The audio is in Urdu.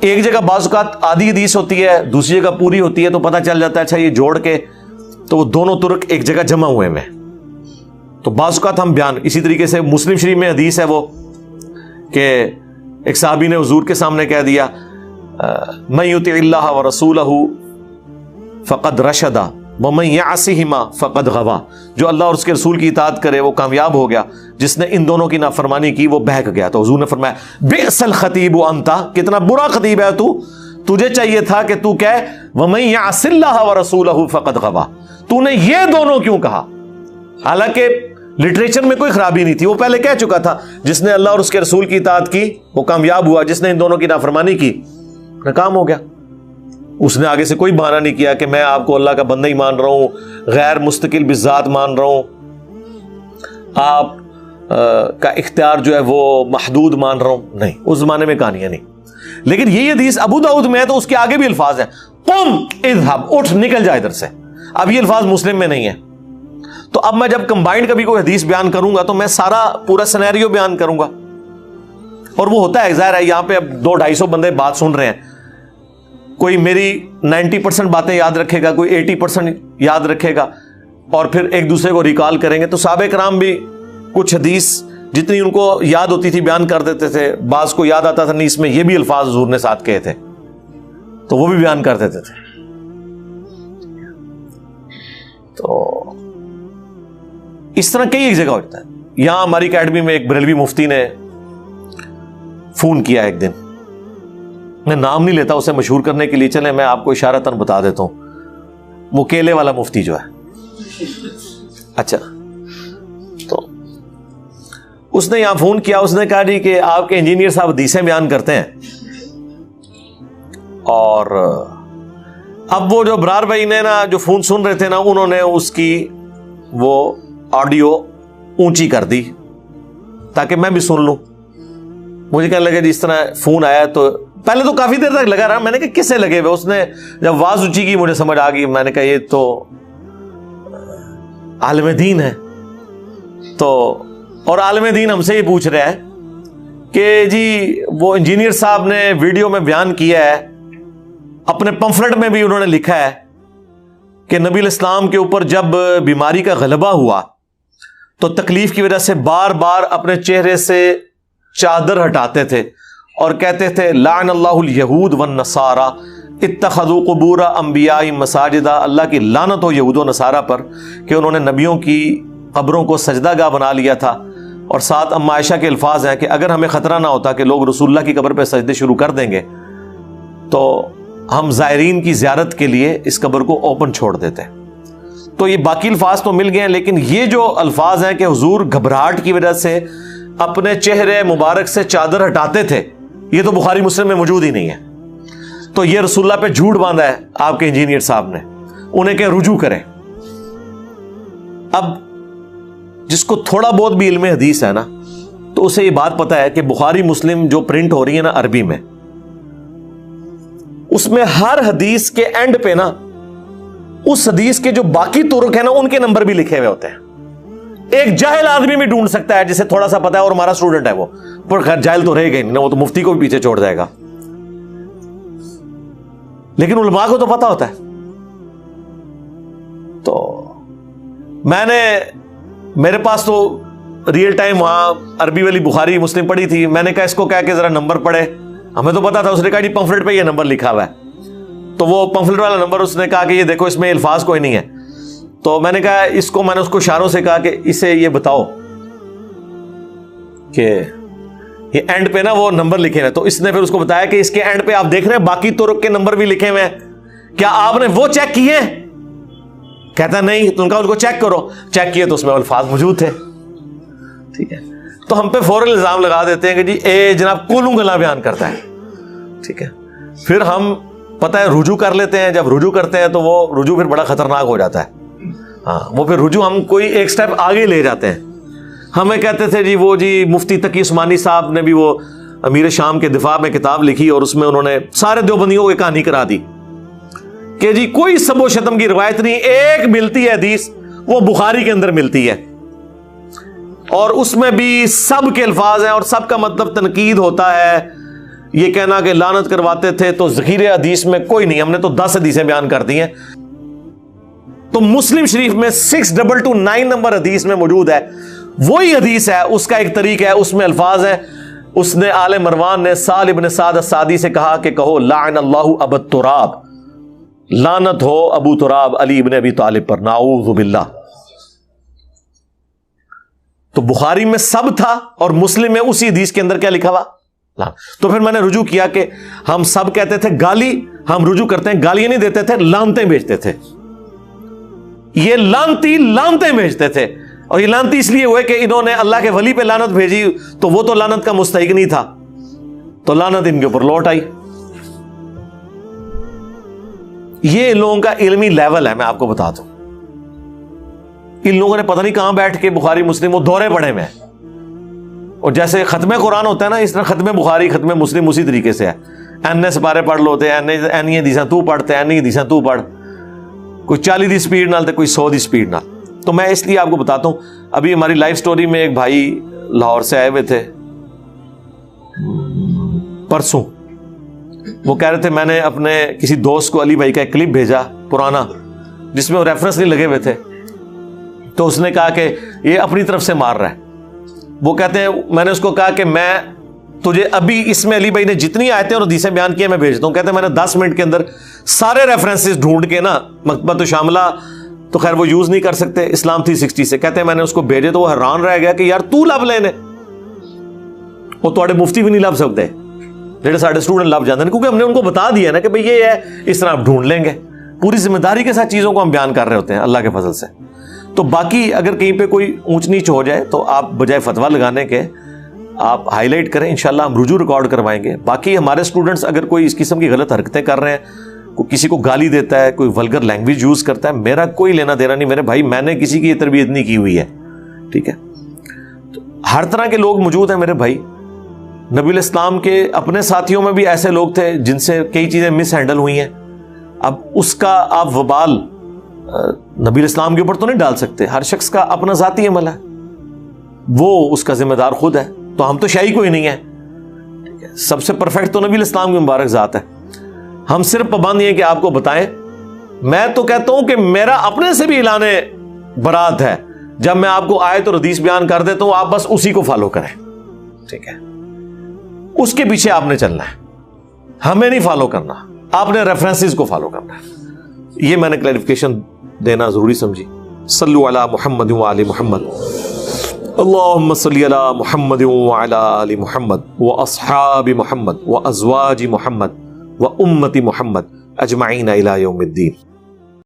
ایک جگہ بعض اوقات آدھی حدیث ہوتی ہے, دوسری جگہ پوری ہوتی ہے, تو پتہ چل جاتا ہے اچھا یہ جوڑ کے تو وہ دونوں ترک ایک جگہ جمع ہوئے ہیں. تو بعض اوقات ہم بیان, اسی طریقے سے مسلم شریف میں حدیث ہے وہ کہ ایک صحابی نے حضور کے سامنے کہہ دیا من یطع اللہ ورسولہ فقد رشد ومن یعصہما فقد غوا, جو اللہ اور اس کے رسول کی اطاعت کرے وہ کامیاب ہو گیا, جس نے ان دونوں کی نافرمانی کی وہ بہک گیا. تو حضور نے فرمایا بئس الخطیب انت, کتنا برا خطیب ہے تو, تجھے چاہیے تھا کہ تو کہے ومن یعص اللہ ورسولہ فقد غوا, تو نے یہ دونوں کیوں کہا؟ حالانکہ لٹریچر میں کوئی خرابی نہیں تھی, وہ پہلے کہہ چکا تھا جس نے اللہ اور اس کے رسول کی اطاعت کی وہ کامیاب ہوا, جس نے ان دونوں کی نافرمانی کی ناکام ہو گیا. اس نے آگے سے کوئی بہانہ نہیں کیا کہ میں آپ کو اللہ کا بندہ ہی مان رہا ہوں, غیر مستقل بذات مان رہا ہوں, آپ کا اختیار جو ہے وہ محدود مان رہا ہوں. نہیں, اس زمانے میں کہانیاں نہیں. لیکن یہ حدیث ابو داؤد میں ہے تو اس کے آگے بھی الفاظ ہیں قم اذهب, اٹھ نکل جا ادھر سے. اب یہ الفاظ مسلم میں نہیں ہے. تو اب میں جب کمبائنڈ کبھی کوئی حدیث بیان کروں گا تو میں سارا پورا سینیریو بیان کروں گا, اور وہ ہوتا ہے ظاہر ہے یہاں پہ اب 200-250 بندے بات سن رہے ہیں, کوئی میری 90% باتیں یاد رکھے گا, کوئی 80% یاد رکھے گا, اور پھر ایک دوسرے کو ریکال کریں گے. تو صحابہ کرام بھی کچھ حدیث جتنی ان کو یاد ہوتی تھی بیان کر دیتے تھے, بعض کو یاد آتا تھا نہیں اس میں یہ بھی الفاظ حضور نے ساتھ کہے تھے تو وہ بھی بیان کر دیتے تھے. تو اس طرح کئی ایک جگہ ہوتا ہے. یہاں ہماری اکیڈمی میں ایک بریلوی مفتی نے فون کیا ایک دن, میں نام نہیں لیتا اسے مشہور کرنے کے لیے, چلیں میں آپ کو اشارتاً بتا دیتا ہوں, وہ کیلے والا مفتی جو ہے. اچھا, تو اس نے یہاں فون کیا, اس نے کہا جی کہ آپ کے انجینئر صاحب حدیثیں بیان کرتے ہیں, اور اب وہ جو برار بھائی نے نا جو فون سن رہے تھے نا, انہوں نے اس کی وہ آڈیو اونچی کر دی تاکہ میں بھی سن لوں. مجھے کہنے لگا جی اس طرح فون آیا, تو پہلے تو کافی دیر تک لگا رہا, میں نے کہا کس سے لگے ہوئے. اس نے جب آواز اونچی کی مجھے سمجھ آ گئی, میں نے کہا یہ تو عالم دین ہے. تو اور عالم دین ہم سے یہ پوچھ رہا ہے کہ جی وہ انجینئر صاحب نے ویڈیو میں بیان کیا ہے, اپنے پمفلٹ میں بھی انہوں نے لکھا ہے کہ نبی الاسلام کے اوپر جب بیماری کا غلبہ ہوا تو تکلیف کی وجہ سے بار بار اپنے چہرے سے چادر ہٹاتے تھے اور کہتے تھے لعن اللہ الیہود والنصارى اتخذوا قبور انبیاء مساجدہ, اللہ کی لعنت ہو یہود و نصارہ پر کہ انہوں نے نبیوں کی قبروں کو سجدہ گاہ بنا لیا تھا. اور ساتھ ام عائشہ کے الفاظ ہیں کہ اگر ہمیں خطرہ نہ ہوتا کہ لوگ رسول اللہ کی قبر پہ سجدے شروع کر دیں گے تو ہم زائرین کی زیارت کے لیے اس قبر کو اوپن چھوڑ دیتے. تو یہ باقی الفاظ تو مل گئے ہیں, لیکن یہ جو الفاظ ہیں کہ حضور گھبراہٹ کی وجہ سے اپنے چہرے مبارک سے چادر ہٹاتے تھے, یہ تو بخاری مسلم میں موجود ہی نہیں ہے. تو یہ رسول اللہ پہ جھوٹ باندھا ہے آپ کے انجینئر صاحب نے, انہیں کہ رجوع کریں. اب جس کو تھوڑا بہت بھی علم حدیث ہے نا تو اسے یہ بات پتا ہے کہ بخاری مسلم جو پرنٹ ہو رہی ہے نا عربی میں, اس میں ہر حدیث کے اینڈ پہ نا اس حدیث کے جو باقی طرق ہیں نا ان کے نمبر بھی لکھے ہوئے ہوتے ہیں. ایک جاہل آدمی بھی ڈھونڈ سکتا ہے جسے تھوڑا سا پتا ہے, اور ہمارا اسٹوڈنٹ ہے وہ, پر خیر جاہل تو رہے گا نہیں, وہ تو مفتی کو بھی پیچھے چھوڑ جائے گا, لیکن علماء کو تو پتا ہوتا ہے. تو میں نے, میرے پاس تو ریئل ٹائم وہاں عربی والی بخاری مسلم پڑھی تھی, میں نے کہا اس کو کہہ کے ذرا نمبر پڑھے, ہمیں تو پتا تھا. اس نے کہا جی پمفلٹ پہ یہ نمبر لکھا ہوا ہے, تو وہ پمفلٹ والا نمبر اس نے کہا کہ یہ دیکھو اس میں الفاظ کوئی نہیں ہے. تو میں نے کہا اس کو, میں نے اس کو اشاروں سے کہا کہ اسے یہ بتاؤ کہ یہ اینڈ پہ نا وہ نمبر لکھے ہوئے. تو اس نے پھر اس کو بتایا کہ اس کے اینڈ پہ آپ دیکھ رہے ہیں باقی طرق کے نمبر بھی لکھے ہوئے ہیں, کیا آپ نے وہ چیک کیے؟ کہتا نہیں. تو ان کا ان کو چیک کرو, چیک کیے تو اس میں الفاظ موجود تھے. ٹھیک ہے, تو ہم پہ فوراً الزام لگا دیتے ہیں کہ جی اے جناب کولوں گلا بیان کرتا ہے. ٹھیک ہے, پھر ہم پتہ ہے رجوع کر لیتے ہیں. جب رجوع کرتے ہیں تو وہ رجوع پھر بڑا خطرناک ہو جاتا ہے. ہاں, وہ پھر رجوع ہم کوئی ایک سٹیپ آگے لے جاتے ہیں. ہمیں کہتے تھے جی وہ جی مفتی تقی عثمانی صاحب نے بھی وہ امیر شام کے دفاع میں کتاب لکھی, اور اس میں انہوں نے سارے دیوبندیوں کو کہانی کرا دی کہ جی کوئی سب و شتم کی روایت نہیں, ایک ملتی ہے حدیث, وہ بخاری کے اندر ملتی ہے, اور اس میں بھی سب کے الفاظ ہیں اور سب کا مطلب تنقید ہوتا ہے یہ کہنا کہ لعنت کرواتے تھے تو ذخیرے حدیث میں کوئی نہیں, ہم نے تو 10 حدیثیں بیان کر دی ہیں. تو مسلم شریف میں 6229 نمبر حدیث میں موجود ہے, وہی حدیث ہے, اس کا ایک طریقہ ہے, اس میں الفاظ ہے, اس نے آل مروان نے سال ابن سعد السعدی سے کہا کہ کہو لعن اللہ ابو التراب, لعنت ہو ابو تراب علی ابن ابی طالب پر, نعوذ باللہ. تو بخاری میں سب تھا اور مسلم میں اسی حدیث کے اندر کیا لکھا ہوا؟ تو پھر میں نے رجوع کیا کہ ہم سب کہتے تھے گالی, ہم رجوع کرتے ہیں گالیاں نہیں دیتے تھے, لعنتیں بیچتے تھے. یہ لعنتیں بیچتے تھے, اور یہ لعنتی اس لیے ہوئے کہ انہوں نے اللہ کے ولی پہ لعنت بھیجی تو وہ تو لعنت کا مستحق نہیں تھا, تو لعنت ان کے اوپر لوٹ آئی. یہ ان لوگوں کا علمی لیول ہے, میں آپ کو بتا دوں. ان لوگوں نے پتہ نہیں کہاں بیٹھ کے بخاری مسلم وہ دورے پڑے میں, اور جیسے ختم قرآن ہوتا ہے نا, اس طرح ختم بخاری ختم مسلم اسی طریقے سے ہے. این سپارے پڑھ لو تے این حدیثاں تو پڑھتے, این حدیثاں تو پڑھ, کوئی 40 دی سپیڈ نال تے کوئی 100 دی سپیڈ نال. تو میں اس لیے آپ کو بتاتا ہوں, ابھی ہماری لائف سٹوری میں ایک بھائی لاہور سے آئے ہوئے تھے پرسوں, وہ کہہ رہے تھے میں نے اپنے کسی دوست کو علی بھائی کا ایک کلپ بھیجا پرانا جس میں وہ ریفرنس نہیں لگے ہوئے تھے, تو اس نے کہا کہ یہ اپنی طرف سے مار رہا ہے. وہ کہتے ہیں میں نے اس کو کہا کہ میں تجھے ابھی اس میں علی بھائی نے جتنی آیتیں اور حدیثیں بیان کی ہیں میں بھیجتا ہوں. کہتے ہیں میں نے 10 منٹ کے اندر سارے ریفرنسز ڈھونڈ کے نا, مکتبۃ شاملہ تو خیر وہ یوز نہیں کر سکتے, اسلام 360 سے, کہتے ہیں میں نے اس کو بھیجے تو وہ حیران رہ گیا کہ یار تو لب لینے, وہ تھوڑے مفتی بھی نہیں لب سکتے جڑے ساڈے اسٹوڈنٹ لب جاتے ہیں, کیونکہ ہم نے ان کو بتا دیا نا کہ بھئی یہ ہے, اس طرح آپ ڈھونڈ لیں گے. پوری ذمہ داری کے ساتھ چیزوں کو ہم بیان کر رہے ہوتے ہیں اللہ کے فضل سے. تو باقی اگر کہیں پہ کوئی اونچ نیچ ہو جائے تو آپ بجائے فتویٰ لگانے کے آپ ہائی لائٹ کریں, انشاءاللہ ہم رجوع ریکارڈ کروائیں گے. باقی ہمارے اسٹوڈنٹس اگر کوئی اس قسم کی غلط حرکتیں کر رہے ہیں, کوئی کسی کو گالی دیتا ہے, کوئی ولگر لینگویج یوز کرتا ہے, میرا کوئی لینا دینا نہیں میرے بھائی, میں نے کسی کی یہ تربیت نہیں کی ہوئی ہے, ٹھیک ہے. ہر طرح کے لوگ موجود ہیں میرے بھائی. نبی الاسلام کے اپنے ساتھیوں میں بھی ایسے لوگ تھے جن سے کئی چیزیں مس ہینڈل ہوئی ہیں. اب اس کا آپ وبال نبی الاسلام کے اوپر تو نہیں ڈال سکتے, ہر شخص کا اپنا ذاتی عمل ہے, وہ اس کا ذمہ دار خود ہے. تو ہم تو شاہی کوئی نہیں ہے, سب سے پرفیکٹ تو نبی الاسلام کی مبارک ذات ہے. ہم صرف پابند یہ کہ آپ کو بتائیں. میں تو کہتا ہوں کہ میرا اپنے سے بھی اعلان برات ہے, جب میں آپ کو آیت اور حدیث بیان کر دیتا ہوں آپ بس اسی کو فالو کریں, ٹھیک ہے. اس کے پیچھے آپ نے چلنا ہے, ہمیں نہیں فالو کرنا, آپ نے ریفرنسز کو فالو کرنا ہے. یہ میں نے کلیریفیکیشن دینا ضروری سمجھی. صلو علی محمد و آل محمد, اللہم صلی علی محمد و علی آل محمد و اصحاب محمد و ازواج محمد و امت محمد اجمعین الی یوم الدین.